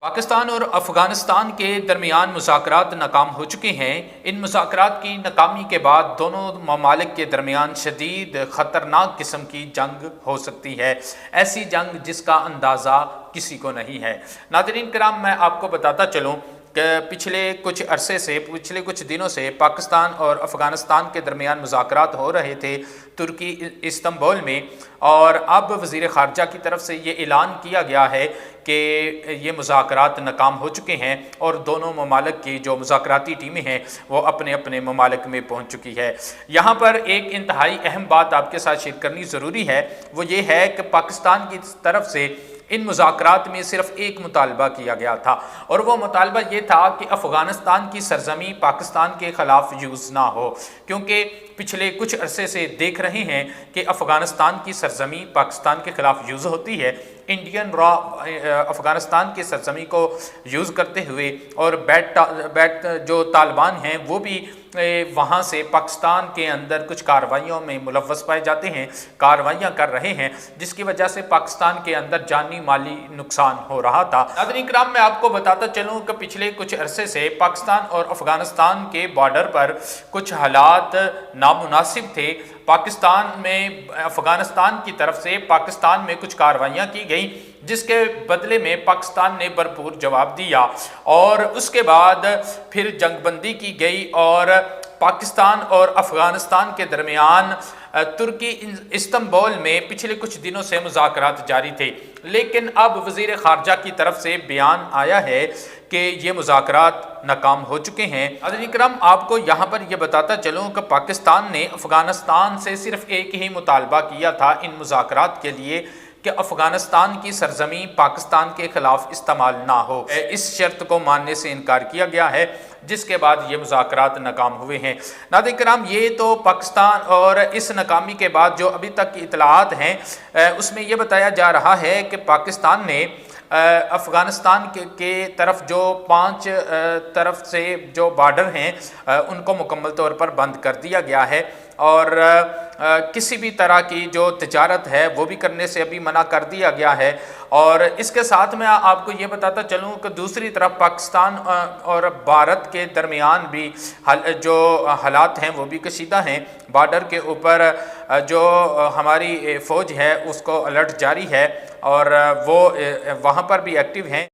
पाकिस्तान और अफगानिस्तान के दरमियान मुज़ाकरात नाकाम हो चुके हैं। इन मुज़ाकरात की नाकामी के बाद दोनों ममालिक के दरमियान शदीद ख़तरनाक किस्म की जंग हो सकती है। ऐसी जंग जिसका अंदाज़ा किसी को नहीं है। नाज़रीन किराम, मैं आपको बताता चलूँ कि पिछले कुछ दिनों से पाकिस्तान और अफ़गानिस्तान के दरमियान मुज़ाकरात हो रहे थे तुर्की इस्तांबुल में, और अब वज़ीर ख़ारजा की तरफ से ये ऐलान किया गया है कि ये मुज़ाकरात नाकाम हो चुके हैं और दोनों ममालिक की जो मुज़ाकराती टीमें हैं वो अपने अपने ममालिक में पहुँच चुकी है। यहाँ पर एक इंतहाई अहम बात आपके साथ शेयर करनी ज़रूरी है, वो ये है कि पाकिस्तान की तरफ से इन मुज़ाकरात में सिर्फ एक मुतालबा किया गया था, और वो मुतालबा ये था कि अफ़गानिस्तान की सरज़मी पाकिस्तान के ख़िलाफ़ यूज़ ना हो, क्योंकि पिछले कुछ अरसे से देख रहे हैं कि अफ़गानिस्तान की सरज़मी पाकिस्तान के ख़िलाफ़ यूज़ होती है। इंडियन रॉ अफ़गानिस्तान की सरज़मी को यूज़ करते हुए, और बैट जो तालिबान हैं वो भी वहाँ से पाकिस्तान के अंदर कुछ कार्रवाइयों में मुलव्वस पाए जाते हैं, कार्रवाइयाँ कर रहे हैं, जिसकी वजह से पाकिस्तान के अंदर जानी माली नुकसान हो रहा था। नाज़रीन किराम, मैं आपको बताता चलूँ कि पिछले कुछ अरसे से पाकिस्तान और अफ़गानिस्तान के बॉर्डर पर कुछ हालात नामुनासिब थे। पाकिस्तान में अफ़गानिस्तान की तरफ से पाकिस्तान में कुछ कार्रवाइयाँ की गई, जिसके बदले में पाकिस्तान ने भरपूर जवाब दिया, और उसके बाद फिर जंगबंदी की गई और पाकिस्तान और अफ़गानिस्तान के दरमियान तुर्की इस्तांबुल में पिछले कुछ दिनों से मुज़ाकरात जारी थे। लेकिन अब वज़ीर ख़ारजा की तरफ से बयान आया है कि ये मुज़ाकरात नाकाम हो चुके हैं। नाज़रीन किराम, आपको यहाँ पर यह बताता चलूँ कि पाकिस्तान ने अफ़गानिस्तान से सिर्फ एक ही मुतालबा किया था इन मुज़ाकरात के लिए कि अफ़गानिस्तान की सरज़मी पाकिस्तान के ख़िलाफ़ इस्तेमाल ना हो। इस शर्त को मानने से इनकार किया गया है, जिसके बाद ये मुज़ाकरात नाकाम हुए हैं। नाज़रीन किराम, ये तो पाकिस्तान, और इस नाकामी के बाद जो अभी तक की इतलात हैं उसमें यह बताया जा रहा है कि पाकिस्तान ने अफ़गानिस्तान के तरफ जो 5 तरफ से जो बॉर्डर हैं उनको मुकम्मल तौर पर बंद कर दिया गया है, और किसी भी तरह की जो तिजारत है वो भी करने से अभी मना कर दिया गया है। और इसके साथ में आपको ये बताता चलूँ कि दूसरी तरफ पाकिस्तान और भारत के दरमियान भी जो हालात हैं वो भी कशीदा हैं। बॉर्डर के ऊपर जो हमारी फ़ौज है उसको अलर्ट जारी है, और वो वहाँ पर भी एक्टिव हैं।